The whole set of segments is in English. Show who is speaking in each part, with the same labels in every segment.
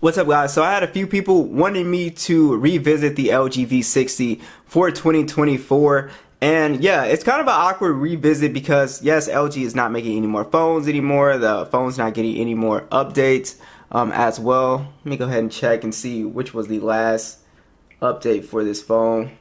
Speaker 1: What's up, guys? So I had a few people wanting me to revisit the LG V60 for 2024, and yeah, it's kind of an awkward revisit because yes, LG is not making any more phones anymore. The phone's not getting any more updates as well. Let me go ahead and check and see which was the last update for this phone.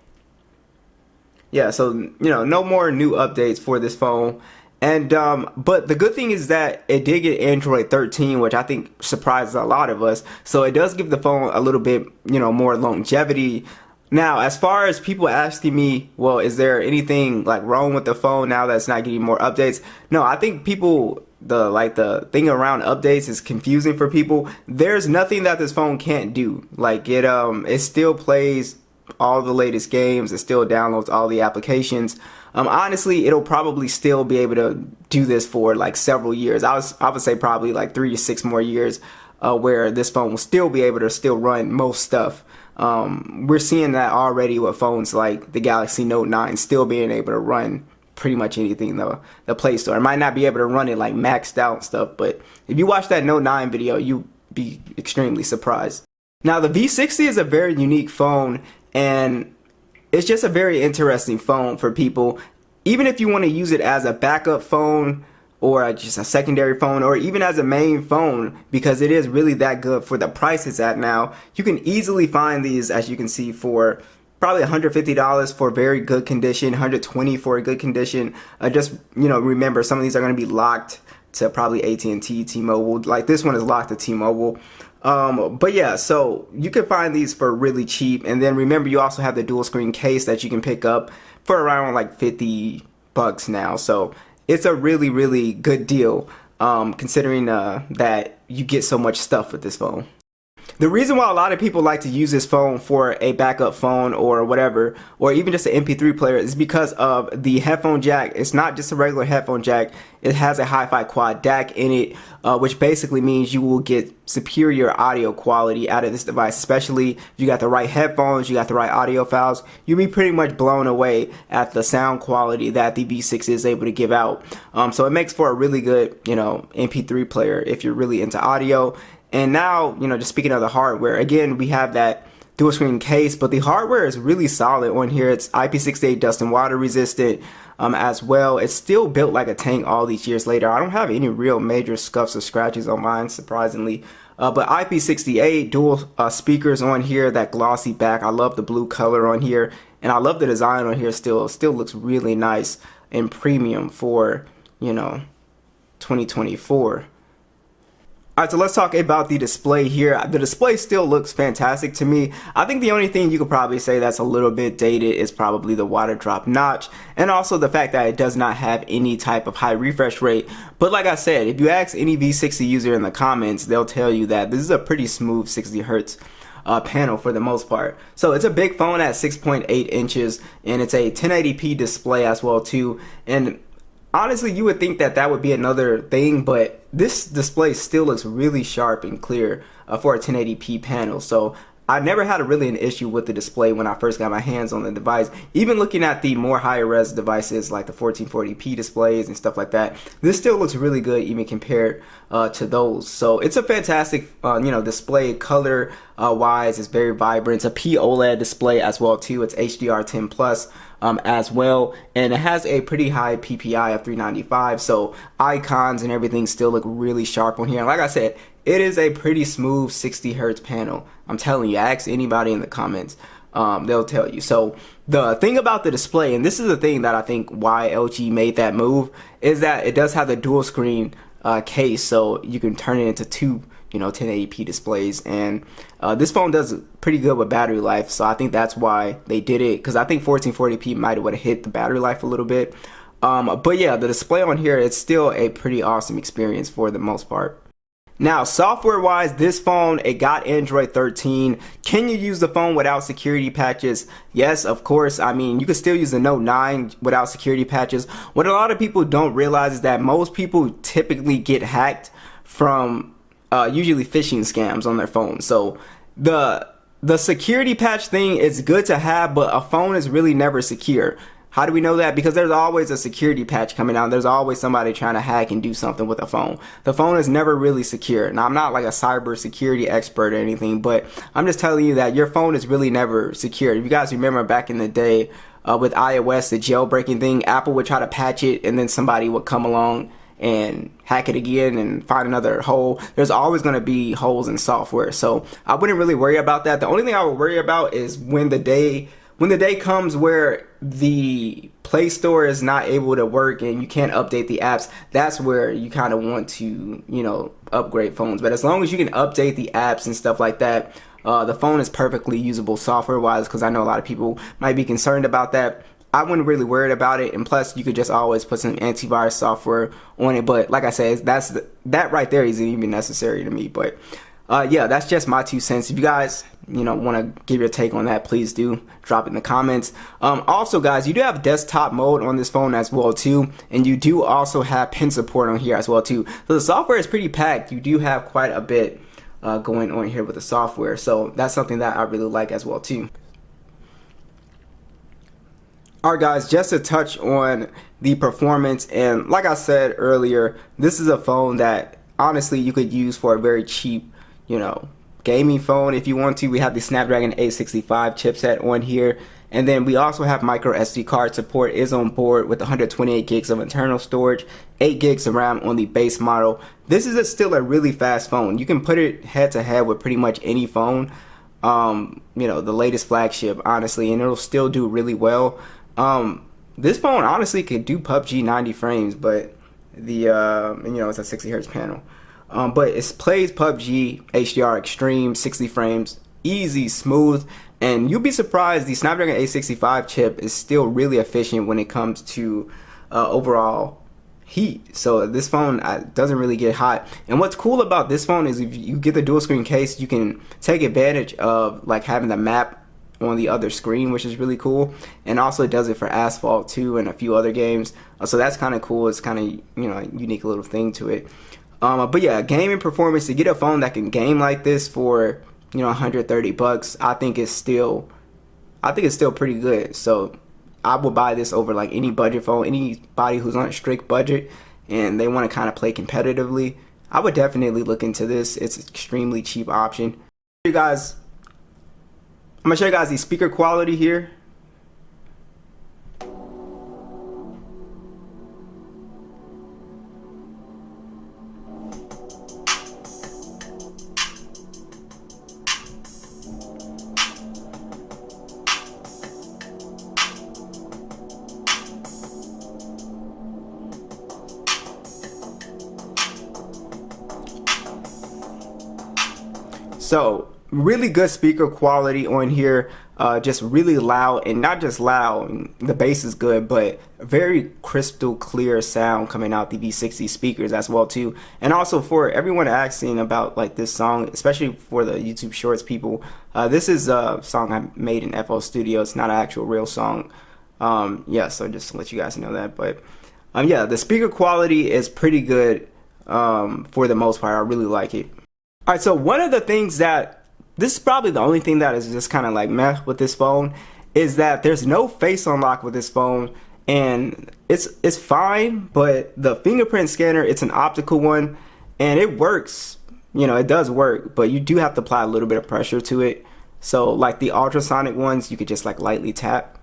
Speaker 1: Yeah, so no more new updates for this phone. And but the good thing is that it did get Android 13, which I think surprises a lot of us. So it does give the phone a little bit, more longevity. Now, as far as people asking me, well, is there anything like wrong with the phone now that's not getting more updates? No, I think people, the thing around updates is confusing for people. There's nothing that this phone can't do. Like it still plays all the latest games. It still downloads all the applications. Honestly, it'll probably still be able to do this for like several years. I would say probably like 3 to 6 more years where this phone will still be able to still run most stuff. We're seeing that already with phones like the Galaxy Note 9 still being able to run pretty much anything the Play Store. It might not be able to run it like maxed out stuff, but if you watch that Note 9 video, you'll be extremely surprised. Now, the V60 is a very unique phone, and it's just a very interesting phone for people. Even if you want to use it as a backup phone or just a secondary phone or even as a main phone, because it is really that good for the price it's at now. You can easily find these, as you can see, for probably $150 for very good condition, $120 for a good condition. Just remember, some of these are going to be locked to probably AT&T, T-Mobile. Like this one is locked to T-Mobile. But yeah, so you can find these for really cheap. And then remember, you also have the dual screen case that you can pick up for around like $50 now. So it's a really good deal, considering that you get so much stuff with this phone. The reason why a lot of people like to use this phone for a backup phone or whatever, or even just an MP3 player, is because of the headphone jack. It's not just a regular headphone jack. It has a hi-fi quad DAC in it, which basically means you will get superior audio quality out of this device, especially if you got the right headphones, you got the right audio files. You'll be pretty much blown away at the sound quality that the V60 is able to give out. So it makes for a really good, MP3 player if you're really into audio. And now, just speaking of the hardware, again, we have that dual screen case, but the hardware is really solid on here. It's IP68 dust and water resistant as well. It's still built like a tank all these years later. I don't have any real major scuffs or scratches on mine, surprisingly. But IP68 dual speakers on here, that glossy back. I love the blue color on here, and I love the design on here still. It still looks really nice and premium for, 2024. Alright, so let's talk about the display here. The display still looks fantastic to me. I think the only thing you could probably say that's a little bit dated is probably the water drop notch, and also the fact that it does not have any type of high refresh rate. But like I said, if you ask any V60 user in the comments, they'll tell you that this is a pretty smooth 60 hertz panel for the most part. So it's a big phone at 6.8 inches, and it's a 1080p display as well too. And honestly, you would think that that would be another thing, but this display still looks really sharp and clear for a 1080p panel. So I never had an issue with the display when I first got my hands on the device. Even looking at the more higher res devices like the 1440p displays and stuff like that, this still looks really good even compared to those. So it's a fantastic display. Color wise, it's very vibrant. It's a POLED display as well too. It's HDR10 plus as well, and it has a pretty high PPI of 395, so icons and everything still look really sharp on here. And like I said, it is a pretty smooth 60 hertz panel. I'm telling you, ask anybody in the comments, they'll tell you. So the thing about the display, and this is the thing that I think why LG made that move, is that it does have the dual screen case, so you can turn it into two 1080p displays. And this phone does pretty good with battery life, so I think that's why they did it, because I think 1440p might have hit the battery life a little bit. But yeah, the display on here, it's still a pretty awesome experience for the most part. Now, software wise, this phone, it got Android 13. Can you use the phone without security patches? Yes, of course. I mean, you can still use the Note 9 without security patches. What a lot of people don't realize is that most people typically get hacked from usually phishing scams on their phone. So the security patch thing is good to have, but a phone is really never secure. How do we know that? Because there's always a security patch coming out. There's always somebody trying to hack and do something with a phone. The phone is never really secure. Now, I'm not like a cyber security expert or anything, but I'm just telling you that your phone is really never secure. If you guys remember back in the day with iOS, the jailbreaking thing, Apple would try to patch it and then somebody would come along and hack it again and find another hole. There's always going to be holes in software. So I wouldn't really worry about that. The only thing I would worry about is when the day comes where the Play Store is not able to work and you can't update the apps. That's where you kind of want to, you know, upgrade phones. But as long as you can update the apps and stuff like that, the phone is perfectly usable software wise, because I know a lot of people might be concerned about that. I wouldn't really worry about it, and plus you could just always put some antivirus software on it. But like I said, that right there isn't even necessary to me. But yeah, that's just my 2 cents. If you guys, you know, want to give your take on that, please do drop it in the comments. Also, guys, you do have desktop mode on this phone as well too, and you do also have pen support on here as well too. So the software is pretty packed. You do have quite a bit going on here with the software, so that's something that I really like as well too. Alright guys, just to touch on the performance, and like I said earlier, this is a phone that honestly you could use for a very cheap, you know, gaming phone if you want to. We have the Snapdragon 865 chipset on here, and then we also have micro SD card support is on board with 128 gigs of internal storage, 8 gigs of RAM on the base model. This is still a really fast phone. You can put it head to head with pretty much any phone, you know, the latest flagship, honestly, and it'll still do really well. This phone honestly could do PUBG 90 frames, but the you know, it's a 60 hertz panel. But it plays PUBG HDR Extreme 60 frames, easy, smooth, and you'll be surprised the Snapdragon 865 chip is still really efficient when it comes to overall heat. So this phone doesn't really get hot. And what's cool about this phone is if you get the dual screen case, you can take advantage of like having the map on the other screen, which is really cool. And also it does it for Asphalt 2 and a few other games, so that's kind of cool. It's kind of, you know, a unique little thing to it. But yeah, gaming performance, to get a phone that can game like this for, you know, 130 bucks, I think it's still pretty good. So I would buy this over like any budget phone. Anybody who's on a strict budget and they want to kind of play competitively, I would definitely look into this. It's an extremely cheap option. You guys, I'm gonna show you guys the speaker quality here. So really good speaker quality on here, just really loud, and not just loud, the bass is good, but very crystal clear sound coming out the V60 speakers as well too. And also for everyone asking about like this song, especially for the YouTube Shorts people, this is a song I made in FL Studio. It's not an actual real song. Yeah, so just to let you guys know that. But yeah, the speaker quality is pretty good for the most part. I really like it. Alright, so one of the things that, this is probably the only thing that is just kind of like meh with this phone, is that there's no face unlock with this phone, and it's fine, but the fingerprint scanner, it's an optical one, and it works, you know, it does work, but you do have to apply a little bit of pressure to it. So like the ultrasonic ones, you could just like lightly tap,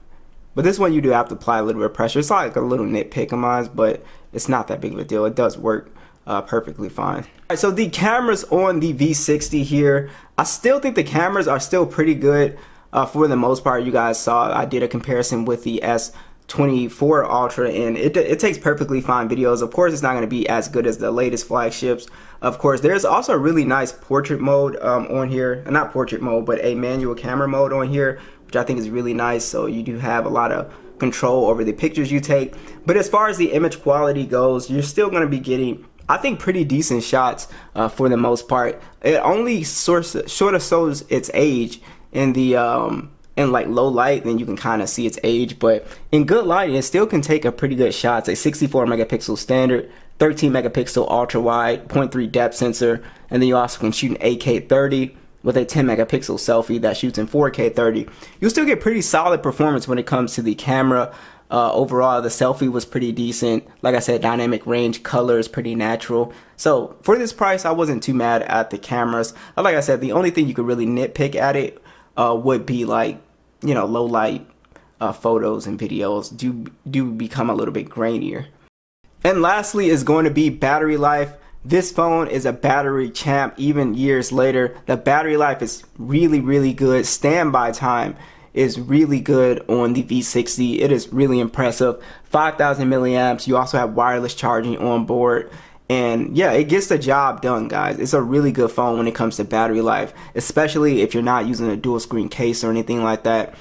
Speaker 1: but this one you do have to apply a little bit of pressure. It's like a little nitpick of mine, but it's not that big of a deal. It does work perfectly fine. Alright, so the cameras on the V60 here, I still think the cameras are still pretty good for the most part. You guys saw I did a comparison with the S24 Ultra, and it takes perfectly fine videos. Of course, it's not going to be as good as the latest flagships. Of course, there's also a really nice portrait mode on here, not portrait mode, but a manual camera mode on here, which I think is really nice. So you do have a lot of control over the pictures you take. But as far as the image quality goes, you're still going to be getting, I think, pretty decent shots for the most part. It only sort of shows its age in the in like low light, then you can kind of see its age, but in good lighting it still can take a pretty good shots. A 64 megapixel standard, 13 megapixel ultra wide, 0.3 depth sensor, and then you also can shoot in 8K 30 with a 10 megapixel selfie that shoots in 4K 30. You'll still get pretty solid performance when it comes to the camera. Overall, the selfie was pretty decent. Like I said, dynamic range, color is pretty natural. So for this price, I wasn't too mad at the cameras. Like I said, the only thing you could really nitpick at it would be like, you know, low light photos and videos do become a little bit grainier. And lastly is going to be battery life. This phone is a battery champ even years later. The battery life is really, really good. Standby time is really good on the V60. It is really impressive. 5,000 milliamps. You also have wireless charging on board. And yeah, it gets the job done, guys. It's a really good phone when it comes to battery life, especially if you're not using a dual screen case or anything like that.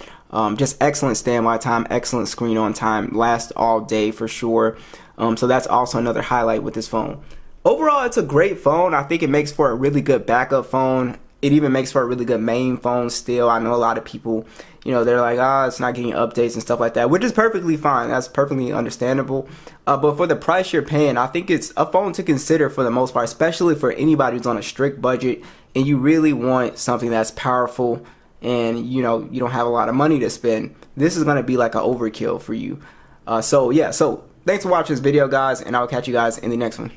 Speaker 1: Just excellent standby time, excellent screen on time, lasts all day for sure. So that's also another highlight with this phone. Overall, it's a great phone. I think it makes for a really good backup phone. It even makes for a really good main phone still. I know a lot of people, you know, they're like, it's not getting updates and stuff like that, which is perfectly fine. That's perfectly understandable. But for the price you're paying, I think it's a phone to consider for the most part, especially for anybody who's on a strict budget and you really want something that's powerful and, you know, you don't have a lot of money to spend. This is going to be like an overkill for you. So yeah, so thanks for watching this video, guys, and I'll catch you guys in the next one.